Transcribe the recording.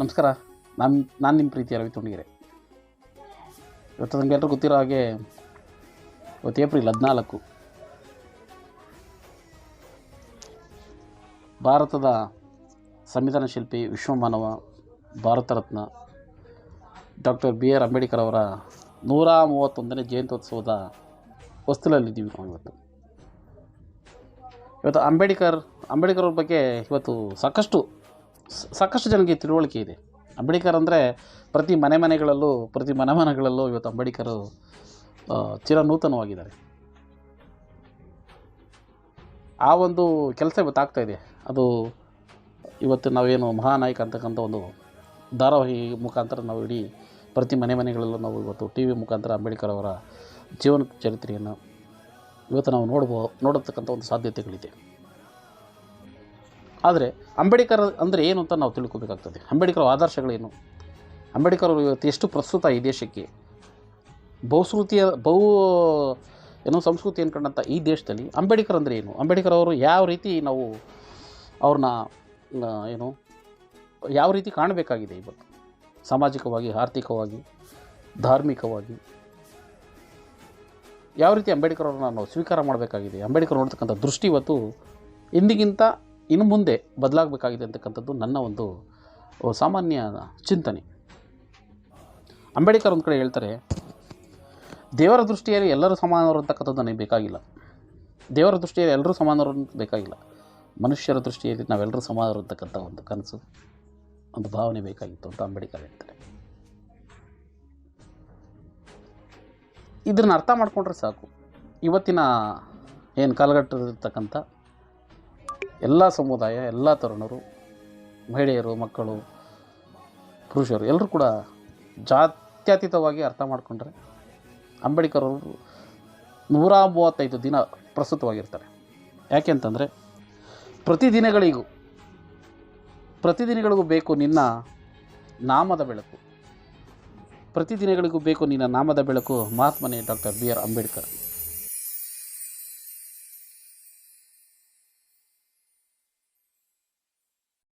ನಮಸ್ಕಾರ. ನಾನು ನಿಮ್ಮ ಪ್ರೀತಿಯ ರವಿ ತುಂಡಿಗೆರೆ. ಇವತ್ತು ನಮಗೆಲ್ಲರೂ ಗೊತ್ತಿರೋ ಹಾಗೆ ಇವತ್ತು ಏಪ್ರಿಲ್ 14. ಭಾರತದ ಸಂವಿಧಾನ ಶಿಲ್ಪಿ, ವಿಶ್ವಮಾನವ, ಭಾರತ ರತ್ನ ಡಾಕ್ಟರ್ BR ಅಂಬೇಡ್ಕರ್ ಅವರ 131ನೇ ಜಯಂತ್ಯೋತ್ಸವದ ಹೊಸ್ತಿಲಲ್ಲಿದ್ದೀವಿ ನಾವು ಇವತ್ತು ಅಂಬೇಡ್ಕರ್ ಅವ್ರ ಬಗ್ಗೆ ಇವತ್ತು ಸಾಕಷ್ಟು ಜನಕ್ಕೆ ತಿಳುವಳಿಕೆ ಇದೆ. ಅಂಬೇಡ್ಕರ್ ಅಂದರೆ ಪ್ರತಿ ಮನೆಮನೆಗಳಲ್ಲೂ ಇವತ್ತು ಅಂಬೇಡ್ಕರ್ ಚಿರನೂತನವಾಗಿದ್ದಾರೆ. ಆ ಒಂದು ಕೆಲಸ ಇವತ್ತು ಆಗ್ತಾಯಿದೆ. ಅದು ಇವತ್ತು ನಾವೇನು ಮಹಾನಾಯಕ ಅಂತಕ್ಕಂಥ ಒಂದು ಧಾರಾವಾಹಿ ಮುಖಾಂತರ ನಾವು ಇಡೀ ಪ್ರತಿ ಮನೆಗಳಲ್ಲೂ ನಾವು ಇವತ್ತು TV ಮುಖಾಂತರ ಅಂಬೇಡ್ಕರ್ ಅವರ ಜೀವನ ಚರಿತ್ರೆಯನ್ನು ಇವತ್ತು ನಾವು ನೋಡತಕ್ಕಂಥ ಒಂದು ಸಾಧ್ಯತೆಗಳಿದೆ. ಆದರೆ ಅಂಬೇಡ್ಕರ್ ಅಂದರೆ ಏನು ಅಂತ ನಾವು ತಿಳ್ಕೊಬೇಕಾಗ್ತದೆ. ಅಂಬೇಡ್ಕರ್ ಆದರ್ಶಗಳೇನು, ಅಂಬೇಡ್ಕರ್ ಅವರು ಇವತ್ತು ಎಷ್ಟು ಪ್ರಸ್ತುತ ಈ ದೇಶಕ್ಕೆ, ಸಂಸ್ಕೃತಿಯನ್ನು ಕಂಡಂಥ ಈ ದೇಶದಲ್ಲಿ ಅಂಬೇಡ್ಕರ್ ಅಂದರೆ ಏನು, ಅಂಬೇಡ್ಕರ್ ಅವರು ಯಾವ ರೀತಿ ನಾವು ಅವ್ರನ್ನ ಯಾವ ರೀತಿ ಕಾಣಬೇಕಾಗಿದೆ ಇವತ್ತು ಸಾಮಾಜಿಕವಾಗಿ, ಆರ್ಥಿಕವಾಗಿ, ಧಾರ್ಮಿಕವಾಗಿ, ಯಾವ ರೀತಿ ಅಂಬೇಡ್ಕರ್ ಅವ್ರನ್ನ ನಾವು ಸ್ವೀಕಾರ ಮಾಡಬೇಕಾಗಿದೆ, ಅಂಬೇಡ್ಕರ್ ನೋಡ್ತಕ್ಕಂಥ ದೃಷ್ಟಿ ಇವತ್ತು ಇಂದಿಗಿಂತ ಇನ್ನು ಮುಂದೆ ಬದಲಾಗಬೇಕಾಗಿದೆ ಅಂತಕ್ಕಂಥದ್ದು ನನ್ನ ಒಂದು ಸಾಮಾನ್ಯ ಚಿಂತನೆ. ಅಂಬೇಡ್ಕರ್ ಒಂದು ಕಡೆ ಹೇಳ್ತಾರೆ, ದೇವರ ದೃಷ್ಟಿಯಲ್ಲಿ ಎಲ್ಲರೂ ಸಮಾನವರು ಅಂತಕ್ಕಂಥದ್ದು ನನಗೆ ಬೇಕಾಗಿಲ್ಲ. ದೇವರ ದೃಷ್ಟಿಯಲ್ಲಿ ಎಲ್ಲರೂ ಸಮಾನವರು ಅಂತ ಬೇಕಾಗಿಲ್ಲ. ಮನುಷ್ಯರ ದೃಷ್ಟಿಯಲ್ಲಿ ನಾವೆಲ್ಲರೂ ಸಮಾನರು ಅಂತಕ್ಕಂಥ ಒಂದು ಕನಸು, ಒಂದು ಭಾವನೆ ಬೇಕಾಗಿತ್ತು ಅಂತ ಅಂಬೇಡ್ಕರ್ ಹೇಳ್ತಾರೆ. ಇದನ್ನು ಅರ್ಥ ಮಾಡಿಕೊಂಡ್ರೆ ಸಾಕು, ಇವತ್ತಿನ ಏನು ಕಾಲಘಟ್ಟದಲ್ಲಿರ್ತಕ್ಕಂಥ ಎಲ್ಲ ಸಮುದಾಯ, ಎಲ್ಲ ತರುಣರು, ಮಹಿಳೆಯರು, ಮಕ್ಕಳು, ಪುರುಷರು ಎಲ್ಲರೂ ಕೂಡ ಜಾತ್ಯತೀತವಾಗಿ ಅರ್ಥ ಮಾಡಿಕೊಂಡ್ರೆ ಅಂಬೇಡ್ಕರ್ ಅವರು 135 ದಿನ ಪ್ರಸ್ತುತವಾಗಿರ್ತಾರೆ. ಯಾಕೆ ಅಂತಂದರೆ ಪ್ರತಿದಿನಗಳಿಗೂ ಬೇಕು ನಿನ್ನ ನಾಮದ ಬೆಳಕು, ಪ್ರತಿದಿನಗಳಿಗೂ ಬೇಕು ನಿನ್ನ ನಾಮದ ಬೆಳಕು, ಮಹಾತ್ಮನೇ ಡಾಕ್ಟರ್ BR ಅಂಬೇಡ್ಕರ್.